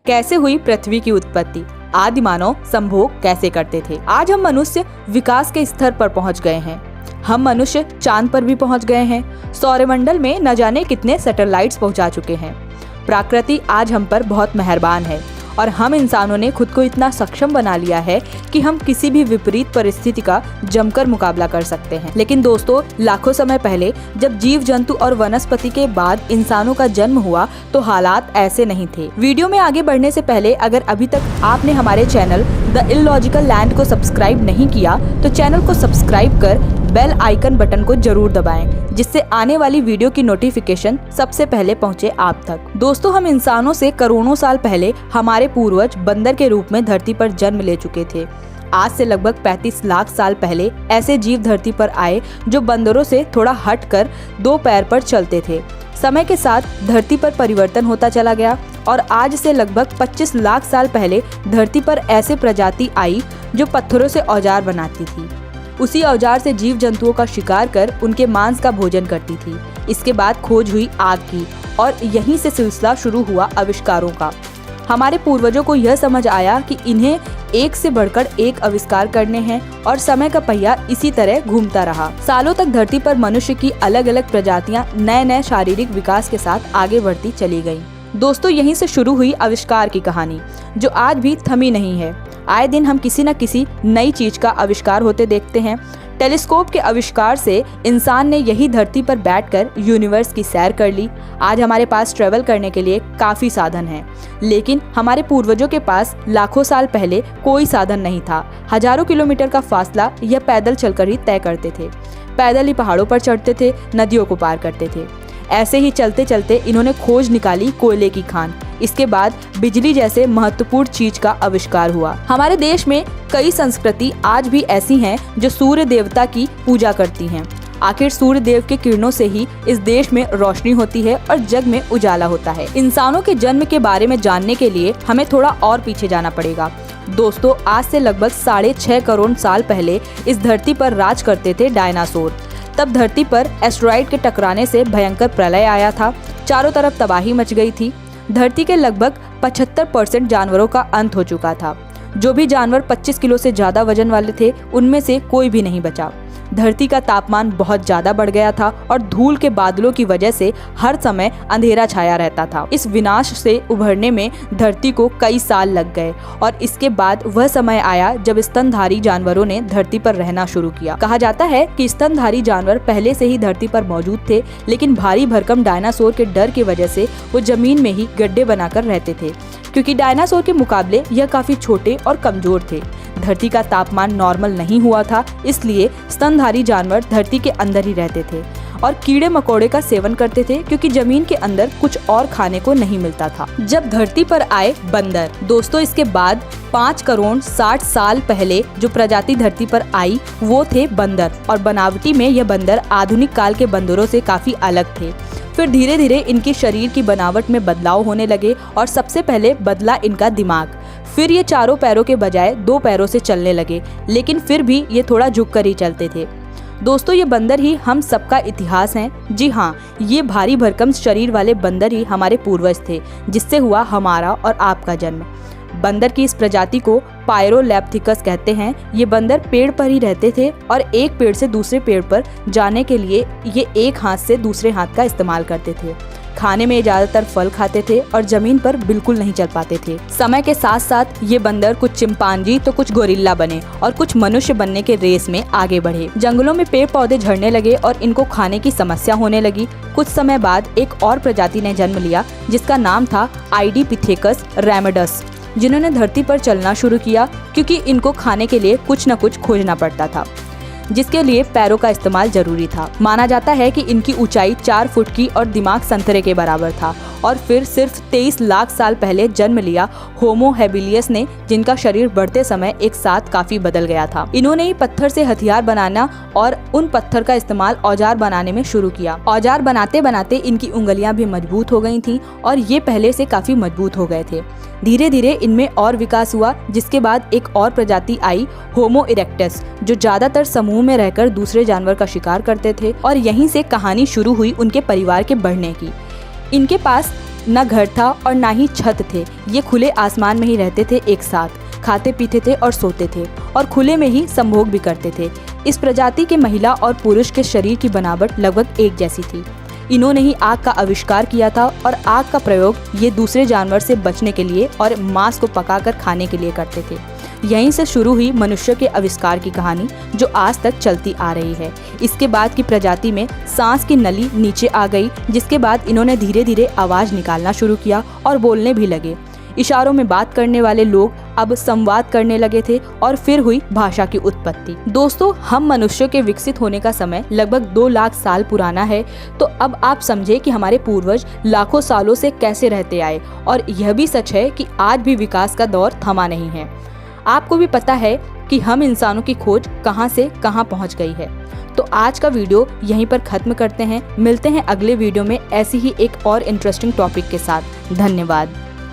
कैसे हुई पृथ्वी की उत्पत्ति, आदि मानव संभोग कैसे करते थे। आज हम मनुष्य विकास के स्तर पर पहुंच गए हैं। हम मनुष्य चांद पर भी पहुंच गए हैं। सौरमंडल में न जाने कितने सैटेलाइट्स पहुंचा चुके हैं। प्रकृति आज हम पर बहुत मेहरबान है और हम इंसानों ने खुद को इतना सक्षम बना लिया है कि हम किसी भी विपरीत परिस्थिति का जमकर मुकाबला कर सकते हैं। लेकिन दोस्तों, लाखों समय पहले जब जीव जंतु और वनस्पति के बाद इंसानों का जन्म हुआ तो हालात ऐसे नहीं थे। वीडियो में आगे बढ़ने से पहले अगर अभी तक आपने हमारे चैनल द इलॉजिकल लैंड को सब्सक्राइब नहीं किया तो चैनल को सब्सक्राइब कर बेल आइकन बटन को जरूर दबाएं, जिससे आने वाली वीडियो की नोटिफिकेशन सबसे पहले पहुंचे आप तक। दोस्तों, हम इंसानों से करोड़ों साल पहले हमारे पूर्वज बंदर के रूप में धरती पर जन्म ले चुके थे। आज से लगभग 35 लाख साल पहले ऐसे जीव धरती पर आए जो बंदरों से थोड़ा हटकर 2 पैर पर चलते थे। समय के साथ धरती पर परिवर्तन होता चला गया और आज से लगभग 25 लाख साल पहले धरती पर ऐसे प्रजाति आई जो पत्थरों से औजार बनाती थी। उसी औजार से जीव जंतुओं का शिकार कर उनके मांस का भोजन करती थी। इसके बाद खोज हुई आग की और यहीं से सिलसिला शुरू हुआ आविष्कारों का। हमारे पूर्वजों को यह समझ आया कि इन्हें एक से बढ़कर एक आविष्कार करने हैं और समय का पहिया इसी तरह घूमता रहा। सालों तक धरती पर मनुष्य की अलग अलग प्रजातियां नए नए शारीरिक विकास के साथ आगे बढ़ती चली गईं। दोस्तों, यहीं से शुरू हुई आविष्कार की कहानी जो आज भी थमी नहीं है। आए दिन हम किसी न किसी नई चीज का आविष्कार होते देखते हैं। टेलीस्कोप के आविष्कार से इंसान ने यही धरती पर बैठकर यूनिवर्स की सैर कर ली। आज हमारे पास ट्रेवल करने के लिए काफी साधन हैं, लेकिन हमारे पूर्वजों के पास लाखों साल पहले कोई साधन नहीं था। हजारों किलोमीटर का फासला यह पैदल चलकर ही तय करते थे। पैदल ही पहाड़ों पर चढ़ते थे, नदियों को पार करते थे। ऐसे ही चलते चलते इन्होंने खोज निकाली कोयले की खान। इसके बाद बिजली जैसे महत्वपूर्ण चीज का आविष्कार हुआ। हमारे देश में कई संस्कृति आज भी ऐसी हैं जो सूर्य देवता की पूजा करती हैं। आखिर सूर्य देव के किरणों से ही इस देश में रोशनी होती है और जग में उजाला होता है। इंसानों के जन्म के बारे में जानने के लिए हमें थोड़ा और पीछे जाना पड़ेगा। दोस्तों, आज से लगभग 6.5 करोड़ साल पहले इस धरती पर राज करते थे डायनासोर। तब धरती पर एस्टेरॉयड के टकराने से भयंकर प्रलय आया था। चारों तरफ तबाही मच गई थी। धरती के लगभग 75% जानवरों का अंत हो चुका था। जो भी जानवर 25 किलो से ज्यादा वजन वाले थे उनमें से कोई भी नहीं बचा। धरती का तापमान बहुत ज्यादा बढ़ गया था और धूल के बादलों की वजह से हर समय अंधेरा छाया रहता था। इस विनाश से उभरने में धरती को कई साल लग गए और इसके बाद वह समय आया जब स्तनधारी जानवरों ने धरती पर रहना शुरू किया। कहा जाता है कि स्तनधारी जानवर पहले से ही धरती पर मौजूद थे, लेकिन भारी भरकम डायनासोर के डर की वजह से वो जमीन में ही गड्ढे बनाकर रहते थे, क्योंकि डायनासोर के मुकाबले यह काफी छोटे और कमजोर थे। धरती का तापमान नॉर्मल नहीं हुआ था, इसलिए स्तनधारी जानवर धरती के अंदर ही रहते थे और कीड़े मकोड़े का सेवन करते थे, क्योंकि जमीन के अंदर कुछ और खाने को नहीं मिलता था। जब धरती पर आए बंदर, दोस्तों, इसके बाद 5 करोड़ 60 साल पहले जो प्रजाति धरती पर आई वो थे बंदर। और बनावटी में यह बंदर आधुनिक काल के बंदरों से काफी अलग थे। फिर धीरे धीरे इनके शरीर की बनावट में बदलाव होने लगे और सबसे पहले बदला इनका दिमाग। फिर ये 4 पैरों के बजाय 2 पैरों से चलने लगे, लेकिन फिर भी ये थोड़ा झुककर ही चलते थे। दोस्तों, ये बंदर ही हम सबका इतिहास हैं। जी हाँ, ये भारी भरकम शरीर वाले बंदर ही हमारे पूर्वज थे, जिससे हुआ हमारा और आपका जन्म। बंदर की इस प्रजाति को पायरोलैप्थिकस कहते हैं। ये बंदर पेड़ पर ही रहते थे और एक पेड़ से दूसरे पेड़ पर जाने के लिए ये एक हाथ से दूसरे हाथ का इस्तेमाल करते थे। खाने में ज्यादातर फल खाते थे और जमीन पर बिल्कुल नहीं चल पाते थे। समय के साथ साथ ये बंदर कुछ चिंपांजी तो कुछ गोरिल्ला बने और कुछ मनुष्य बनने के रेस में आगे बढ़े। जंगलों में पेड़ पौधे झड़ने लगे और इनको खाने की समस्या होने लगी। कुछ समय बाद एक और प्रजाति ने जन्म लिया जिसका नाम था आइडिपिथेकस रैमेडस, जिन्होंने धरती पर चलना शुरू किया, क्योंकि इनको खाने के लिए कुछ न कुछ खोजना पड़ता था, जिसके लिए पैरों का इस्तेमाल जरूरी था। माना जाता है कि इनकी ऊंचाई 4 फुट की और दिमाग संतरे के बराबर था। और फिर सिर्फ 23 लाख साल पहले जन्म लिया होमो हैबिलियस ने, जिनका शरीर बढ़ते समय एक साथ काफी बदल गया था। इन्होंने ही पत्थर से हथियार बनाना और उन पत्थर का इस्तेमाल औजार बनाने में शुरू किया। औजार बनाते बनाते इनकी उंगलियां भी मजबूत हो गई थी और ये पहले से काफी मजबूत हो गए थे। धीरे धीरे इनमें और विकास हुआ, जिसके बाद एक और प्रजाति आई, होमो इरेक्टस, जो ज्यादातर समूह में रहकर दूसरे जानवर का शिकार करते थे। और यहीं से कहानी शुरू हुई उनके परिवार के बढ़ने की। इनके पास न घर था और ना ही छत थे। ये खुले आसमान में ही रहते थे एक साथ, खाते पीते थे और सोते थे और खुले में ही संभोग भी करते थे। इस प्रजाति के महिला और पुरुष के शरीर की बनावट लगभग एक जैसी थी। इन्होंने ही आग का आविष्कार किया था और आग का प्रयोग ये दूसरे जानवर से बचने के लिए और मांस को पकाकर खाने के लिए करते थे। यहीं से शुरू हुई मनुष्य के आविष्कार की कहानी, जो आज तक चलती आ रही है। इसके बाद की प्रजाति में सांस की नली नीचे आ गई, जिसके बाद इन्होंने धीरे धीरे आवाज निकालना शुरू किया और बोलने भी लगे। इशारों में बात करने वाले लोग अब संवाद करने लगे थे और फिर हुई भाषा की उत्पत्ति। दोस्तों, हम मनुष्यों के विकसित होने का समय लगभग 2 लाख साल पुराना है। तो अब आप समझे कि हमारे पूर्वज लाखों सालों से कैसे रहते आए। और यह भी सच है कि आज भी विकास का दौर थमा नहीं है। आपको भी पता है कि हम इंसानों की खोज कहां से कहां पहुंच गई है। तो आज का वीडियो यहीं पर खत्म करते हैं। मिलते हैं अगले वीडियो में ऐसी ही एक और इंटरेस्टिंग टॉपिक के साथ। धन्यवाद।